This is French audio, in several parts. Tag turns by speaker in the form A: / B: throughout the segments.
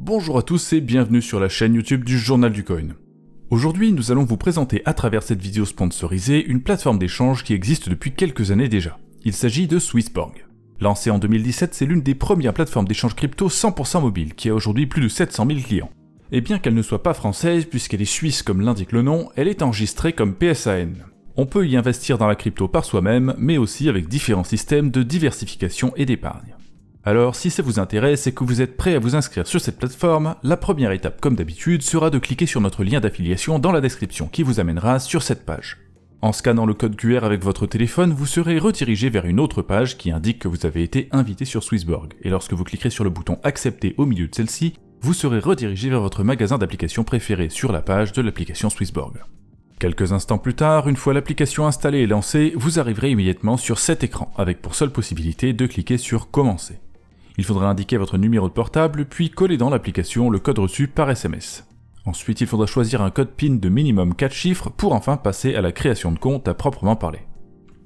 A: Bonjour à tous et bienvenue sur la chaîne YouTube du Journal du Coin. Aujourd'hui, nous allons vous présenter à travers cette vidéo sponsorisée une plateforme d'échange qui existe depuis quelques années déjà. Il s'agit de Swissborg. Lancée en 2017, c'est l'une des premières plateformes d'échange crypto 100% mobile qui a aujourd'hui plus de 700 000 clients. Et bien qu'elle ne soit pas française puisqu'elle est suisse comme l'indique le nom, elle est enregistrée comme PSAN. On peut y investir dans la crypto par soi-même, mais aussi avec différents systèmes de diversification et d'épargne. Alors si ça vous intéresse et que vous êtes prêt à vous inscrire sur cette plateforme, la première étape comme d'habitude sera de cliquer sur notre lien d'affiliation dans la description qui vous amènera sur cette page. En scannant le code QR avec votre téléphone, vous serez redirigé vers une autre page qui indique que vous avez été invité sur Swissborg, et lorsque vous cliquerez sur le bouton accepter au milieu de celle-ci, vous serez redirigé vers votre magasin d'applications préféré sur la page de l'application Swissborg. Quelques instants plus tard, une fois l'application installée et lancée, vous arriverez immédiatement sur cet écran, avec pour seule possibilité de cliquer sur commencer. Il faudra indiquer votre numéro de portable, puis coller dans l'application le code reçu par SMS. Ensuite, il faudra choisir un code PIN de minimum 4 chiffres pour enfin passer à la création de compte à proprement parler.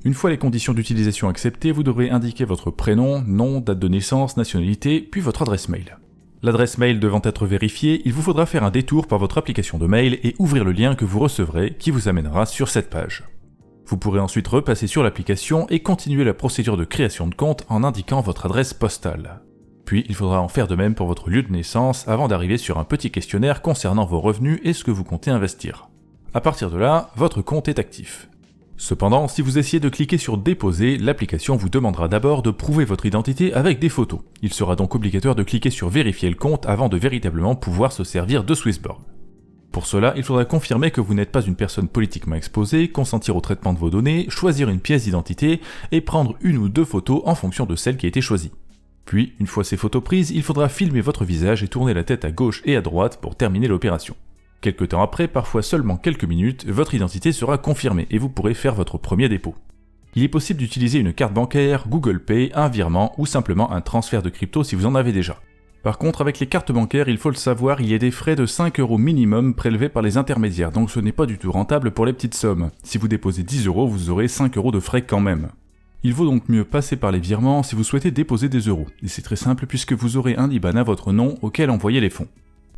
A: Une fois les conditions d'utilisation acceptées, vous devrez indiquer votre prénom, nom, date de naissance, nationalité, puis votre adresse mail. L'adresse mail devant être vérifiée, il vous faudra faire un détour par votre application de mail et ouvrir le lien que vous recevrez qui vous amènera sur cette page. Vous pourrez ensuite repasser sur l'application et continuer la procédure de création de compte en indiquant votre adresse postale. Puis il faudra en faire de même pour votre lieu de naissance avant d'arriver sur un petit questionnaire concernant vos revenus et ce que vous comptez investir. À partir de là, votre compte est actif. Cependant, si vous essayez de cliquer sur déposer, l'application vous demandera d'abord de prouver votre identité avec des photos. Il sera donc obligatoire de cliquer sur vérifier le compte avant de véritablement pouvoir se servir de Swissborg. Pour cela, il faudra confirmer que vous n'êtes pas une personne politiquement exposée, consentir au traitement de vos données, choisir une pièce d'identité et prendre une ou deux photos en fonction de celle qui a été choisie. Puis, une fois ces photos prises, il faudra filmer votre visage et tourner la tête à gauche et à droite pour terminer l'opération. Quelque temps après, parfois seulement quelques minutes, votre identité sera confirmée et vous pourrez faire votre premier dépôt. Il est possible d'utiliser une carte bancaire, Google Pay, un virement ou simplement un transfert de crypto si vous en avez déjà. Par contre, avec les cartes bancaires, il faut le savoir, il y a des frais de 5 € minimum prélevés par les intermédiaires, donc ce n'est pas du tout rentable pour les petites sommes. Si vous déposez 10 €, vous aurez 5 € de frais quand même. Il vaut donc mieux passer par les virements si vous souhaitez déposer des euros, et c'est très simple puisque vous aurez un IBAN à votre nom auquel envoyer les fonds.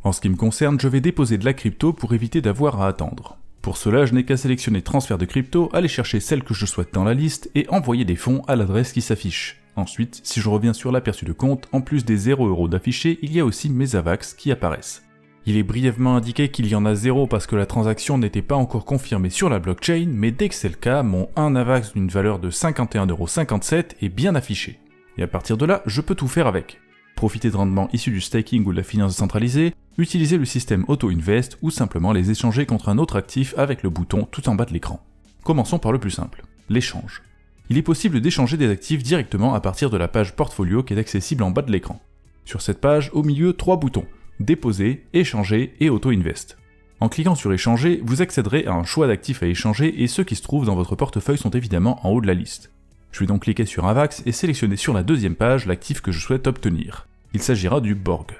A: En ce qui me concerne, je vais déposer de la crypto pour éviter d'avoir à attendre. Pour cela, je n'ai qu'à sélectionner transfert de crypto, aller chercher celle que je souhaite dans la liste et envoyer des fonds à l'adresse qui s'affiche. Ensuite, si je reviens sur l'aperçu de compte, en plus des 0 € d'affichés, il y a aussi mes AVAX qui apparaissent. Il est brièvement indiqué qu'il y en a 0 parce que la transaction n'était pas encore confirmée sur la blockchain, mais dès que c'est le cas, mon 1 AVAX d'une valeur de 51,57 € est bien affiché. Et à partir de là, je peux tout faire avec. Profiter de rendements issus du staking ou de la finance décentralisée, utiliser le système Auto-Invest ou simplement les échanger contre un autre actif avec le bouton tout en bas de l'écran. Commençons par le plus simple, l'échange. Il est possible d'échanger des actifs directement à partir de la page portfolio qui est accessible en bas de l'écran. Sur cette page, au milieu, 3 boutons, déposer, échanger et Auto-Invest. En cliquant sur échanger, vous accéderez à un choix d'actifs à échanger et ceux qui se trouvent dans votre portefeuille sont évidemment en haut de la liste. Je vais donc cliquer sur AVAX et sélectionner sur la deuxième page l'actif que je souhaite obtenir. Il s'agira du Borg.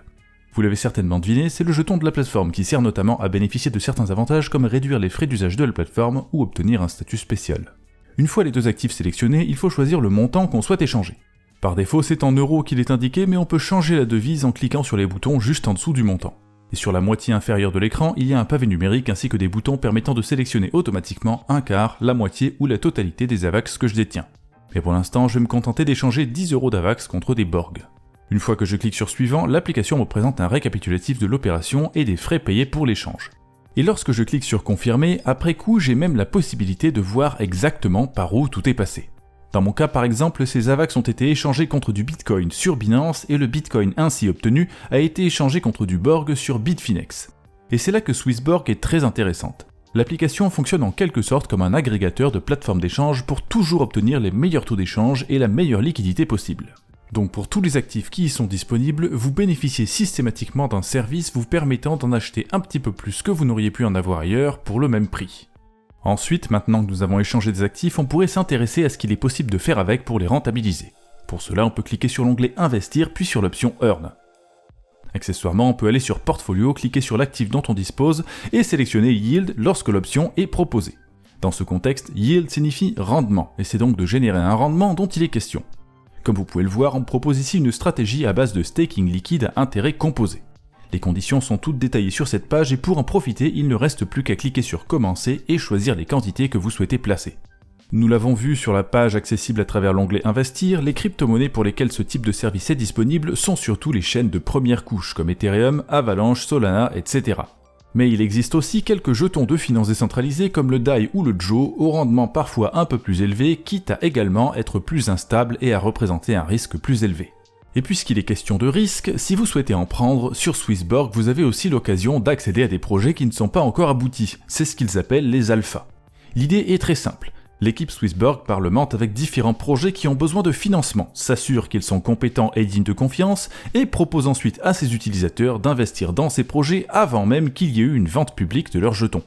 A: Vous l'avez certainement deviné, c'est le jeton de la plateforme qui sert notamment à bénéficier de certains avantages comme réduire les frais d'usage de la plateforme ou obtenir un statut spécial. Une fois les deux actifs sélectionnés, il faut choisir le montant qu'on souhaite échanger. Par défaut, c'est en euros qu'il est indiqué, mais on peut changer la devise en cliquant sur les boutons juste en dessous du montant. Et sur la moitié inférieure de l'écran, il y a un pavé numérique ainsi que des boutons permettant de sélectionner automatiquement un quart, la moitié ou la totalité des AVAX que je détiens. Mais pour l'instant, je vais me contenter d'échanger 10 € d'AVAX contre des Borg. Une fois que je clique sur suivant, l'application me présente un récapitulatif de l'opération et des frais payés pour l'échange. Et lorsque je clique sur confirmer, après coup, j'ai même la possibilité de voir exactement par où tout est passé. Dans mon cas par exemple, ces AVAX ont été échangés contre du Bitcoin sur Binance et le Bitcoin ainsi obtenu a été échangé contre du Borg sur Bitfinex. Et c'est là que Swissborg est très intéressante. L'application fonctionne en quelque sorte comme un agrégateur de plateformes d'échange pour toujours obtenir les meilleurs taux d'échange et la meilleure liquidité possible. Donc pour tous les actifs qui y sont disponibles, vous bénéficiez systématiquement d'un service vous permettant d'en acheter un petit peu plus que vous n'auriez pu en avoir ailleurs pour le même prix. Ensuite, maintenant que nous avons échangé des actifs, on pourrait s'intéresser à ce qu'il est possible de faire avec pour les rentabiliser. Pour cela, on peut cliquer sur l'onglet Investir puis sur l'option Earn. Accessoirement, on peut aller sur Portfolio, cliquer sur l'actif dont on dispose et sélectionner Yield lorsque l'option est proposée. Dans ce contexte, Yield signifie rendement, et c'est donc de générer un rendement dont il est question. Comme vous pouvez le voir, on propose ici une stratégie à base de staking liquide à intérêt composé. Les conditions sont toutes détaillées sur cette page et pour en profiter, il ne reste plus qu'à cliquer sur Commencer et choisir les quantités que vous souhaitez placer. Nous l'avons vu sur la page accessible à travers l'onglet Investir, les crypto-monnaies pour lesquelles ce type de service est disponible sont surtout les chaînes de première couche comme Ethereum, Avalanche, Solana, etc. Mais il existe aussi quelques jetons de finances décentralisés comme le DAI ou le JO au rendement parfois un peu plus élevé, quitte à également être plus instable et à représenter un risque plus élevé. Et puisqu'il est question de risque, si vous souhaitez en prendre, sur Swissborg vous avez aussi l'occasion d'accéder à des projets qui ne sont pas encore aboutis, c'est ce qu'ils appellent les alphas. L'idée est très simple. L'équipe Swissborg parlemente avec différents projets qui ont besoin de financement, s'assure qu'ils sont compétents et dignes de confiance, et propose ensuite à ses utilisateurs d'investir dans ces projets avant même qu'il y ait eu une vente publique de leurs jetons.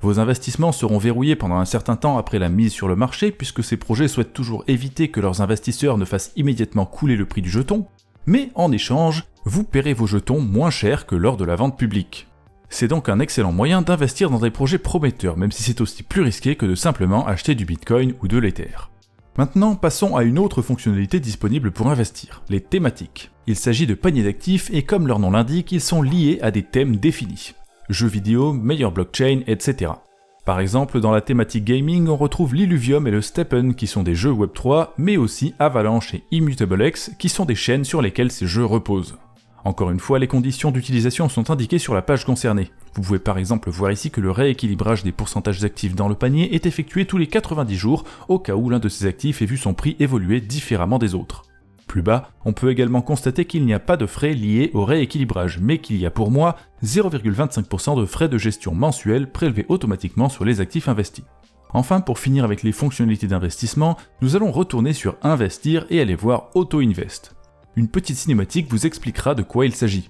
A: Vos investissements seront verrouillés pendant un certain temps après la mise sur le marché, puisque ces projets souhaitent toujours éviter que leurs investisseurs ne fassent immédiatement couler le prix du jeton, mais en échange, vous paierez vos jetons moins cher que lors de la vente publique. C'est donc un excellent moyen d'investir dans des projets prometteurs, même si c'est aussi plus risqué que de simplement acheter du Bitcoin ou de l'Ether. Maintenant, passons à une autre fonctionnalité disponible pour investir, les thématiques. Il s'agit de paniers d'actifs et comme leur nom l'indique, ils sont liés à des thèmes définis. Jeux vidéo, meilleure blockchain, etc. Par exemple, dans la thématique gaming, on retrouve l'Illuvium et le Steppen qui sont des jeux Web3, mais aussi Avalanche et ImmutableX qui sont des chaînes sur lesquelles ces jeux reposent. Encore une fois, les conditions d'utilisation sont indiquées sur la page concernée. Vous pouvez par exemple voir ici que le rééquilibrage des pourcentages d'actifs dans le panier est effectué tous les 90 jours, au cas où l'un de ces actifs ait vu son prix évoluer différemment des autres. Plus bas, on peut également constater qu'il n'y a pas de frais liés au rééquilibrage, mais qu'il y a pour moi 0,25% de frais de gestion mensuels prélevés automatiquement sur les actifs investis. Enfin, pour finir avec les fonctionnalités d'investissement, nous allons retourner sur Investir et aller voir Auto Invest. Une petite cinématique vous expliquera de quoi il s'agit.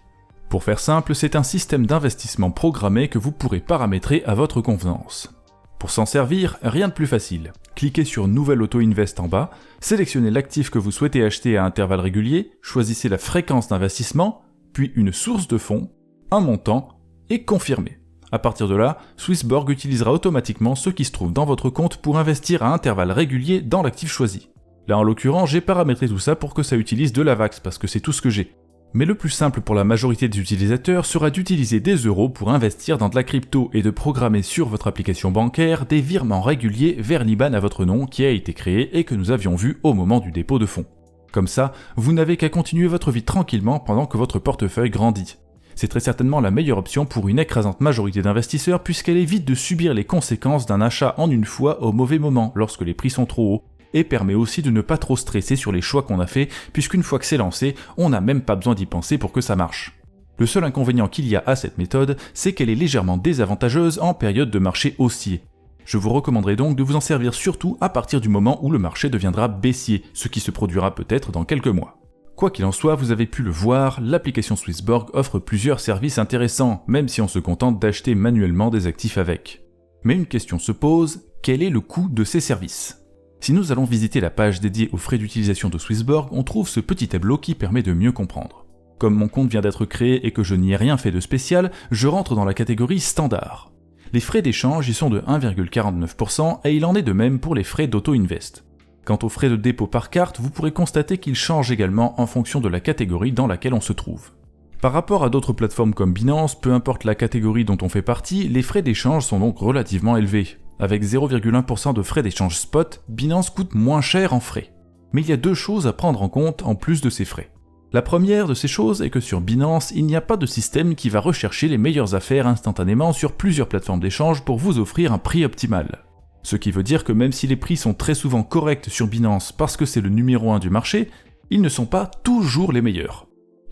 A: Pour faire simple, c'est un système d'investissement programmé que vous pourrez paramétrer à votre convenance. Pour s'en servir, rien de plus facile. Cliquez sur Nouvelle Auto Invest en bas, sélectionnez l'actif que vous souhaitez acheter à intervalles réguliers, choisissez la fréquence d'investissement, puis une source de fonds, un montant, et confirmez. À partir de là, Swissborg utilisera automatiquement ce qui se trouve dans votre compte pour investir à intervalles réguliers dans l'actif choisi. Là en l'occurrence, j'ai paramétré tout ça pour que ça utilise de l'AVAX parce que c'est tout ce que j'ai. Mais le plus simple pour la majorité des utilisateurs sera d'utiliser des euros pour investir dans de la crypto et de programmer sur votre application bancaire des virements réguliers vers l'IBAN à votre nom qui a été créé et que nous avions vu au moment du dépôt de fonds. Comme ça, vous n'avez qu'à continuer votre vie tranquillement pendant que votre portefeuille grandit. C'est très certainement la meilleure option pour une écrasante majorité d'investisseurs puisqu'elle évite de subir les conséquences d'un achat en une fois au mauvais moment lorsque les prix sont trop hauts, et permet aussi de ne pas trop stresser sur les choix qu'on a fait, puisqu'une fois que c'est lancé, on n'a même pas besoin d'y penser pour que ça marche. Le seul inconvénient qu'il y a à cette méthode, c'est qu'elle est légèrement désavantageuse en période de marché haussier. Je vous recommanderais donc de vous en servir surtout à partir du moment où le marché deviendra baissier, ce qui se produira peut-être dans quelques mois. Quoi qu'il en soit, vous avez pu le voir, l'application Swissborg offre plusieurs services intéressants, même si on se contente d'acheter manuellement des actifs avec. Mais une question se pose, quel est le coût de ces services ? Si nous allons visiter la page dédiée aux frais d'utilisation de Swissborg, on trouve ce petit tableau qui permet de mieux comprendre. Comme mon compte vient d'être créé et que je n'y ai rien fait de spécial, je rentre dans la catégorie standard. Les frais d'échange y sont de 1,49% et il en est de même pour les frais d'auto-invest. Quant aux frais de dépôt par carte, vous pourrez constater qu'ils changent également en fonction de la catégorie dans laquelle on se trouve. Par rapport à d'autres plateformes comme Binance, peu importe la catégorie dont on fait partie, les frais d'échange sont donc relativement élevés. Avec 0,1% de frais d'échange spot, Binance coûte moins cher en frais. Mais il y a deux choses à prendre en compte en plus de ces frais. La première de ces choses est que sur Binance, il n'y a pas de système qui va rechercher les meilleures affaires instantanément sur plusieurs plateformes d'échange pour vous offrir un prix optimal. Ce qui veut dire que même si les prix sont très souvent corrects sur Binance parce que c'est le numéro 1 du marché, ils ne sont pas toujours les meilleurs.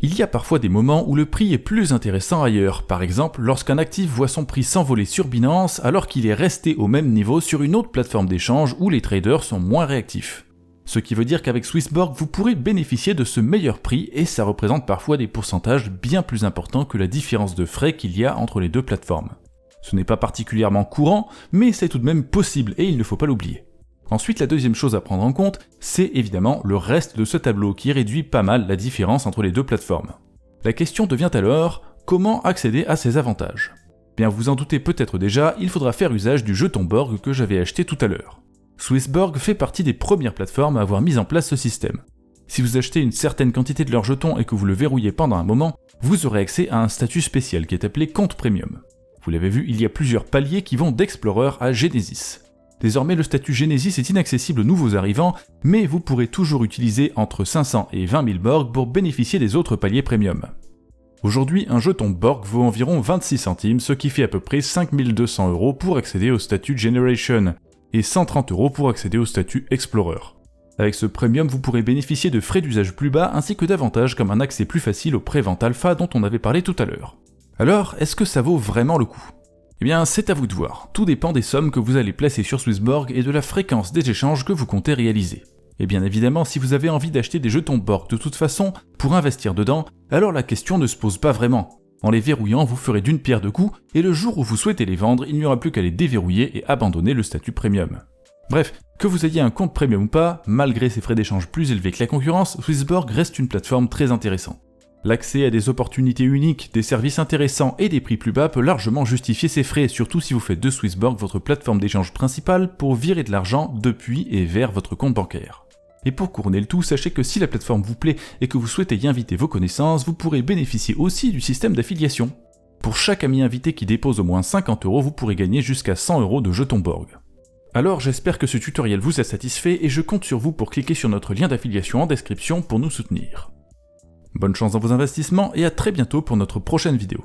A: Il y a parfois des moments où le prix est plus intéressant ailleurs, par exemple lorsqu'un actif voit son prix s'envoler sur Binance alors qu'il est resté au même niveau sur une autre plateforme d'échange où les traders sont moins réactifs. Ce qui veut dire qu'avec Swissborg, vous pourrez bénéficier de ce meilleur prix et ça représente parfois des pourcentages bien plus importants que la différence de frais qu'il y a entre les deux plateformes. Ce n'est pas particulièrement courant, mais c'est tout de même possible et il ne faut pas l'oublier. Ensuite, la deuxième chose à prendre en compte, c'est évidemment le reste de ce tableau qui réduit pas mal la différence entre les deux plateformes. La question devient alors, comment accéder à ces avantages ? Bien, vous en doutez peut-être déjà, il faudra faire usage du jeton Borg que j'avais acheté tout à l'heure. Swissborg fait partie des premières plateformes à avoir mis en place ce système. Si vous achetez une certaine quantité de leurs jetons et que vous le verrouillez pendant un moment, vous aurez accès à un statut spécial qui est appelé compte premium. Vous l'avez vu, il y a plusieurs paliers qui vont d'Explorer à Genesis. Désormais, le statut Genesis est inaccessible aux nouveaux arrivants, mais vous pourrez toujours utiliser entre 500 et 20 000 Borg pour bénéficier des autres paliers premium. Aujourd'hui, un jeton Borg vaut environ 26 centimes, ce qui fait à peu près 5 200 € pour accéder au statut Generation, et 130 € pour accéder au statut Explorer. Avec ce premium, vous pourrez bénéficier de frais d'usage plus bas ainsi que d'avantages comme un accès plus facile aux préventes alpha dont on avait parlé tout à l'heure. Alors, est-ce que ça vaut vraiment le coup ? Eh bien, c'est à vous de voir. Tout dépend des sommes que vous allez placer sur Swissborg et de la fréquence des échanges que vous comptez réaliser. Et bien évidemment, si vous avez envie d'acheter des jetons Borg de toute façon, pour investir dedans, alors la question ne se pose pas vraiment. En les verrouillant, vous ferez d'une pierre deux coups, et le jour où vous souhaitez les vendre, il n'y aura plus qu'à les déverrouiller et abandonner le statut premium. Bref, que vous ayez un compte premium ou pas, malgré ses frais d'échange plus élevés que la concurrence, Swissborg reste une plateforme très intéressante. L'accès à des opportunités uniques, des services intéressants et des prix plus bas peut largement justifier ces frais, surtout si vous faites de Swissborg votre plateforme d'échange principale pour virer de l'argent depuis et vers votre compte bancaire. Et pour couronner le tout, sachez que si la plateforme vous plaît et que vous souhaitez y inviter vos connaissances, vous pourrez bénéficier aussi du système d'affiliation. Pour chaque ami invité qui dépose au moins 50 €, vous pourrez gagner jusqu'à 100 € de jetons Borg. Alors j'espère que ce tutoriel vous a satisfait et je compte sur vous pour cliquer sur notre lien d'affiliation en description pour nous soutenir. Bonne chance dans vos investissements et à très bientôt pour notre prochaine vidéo.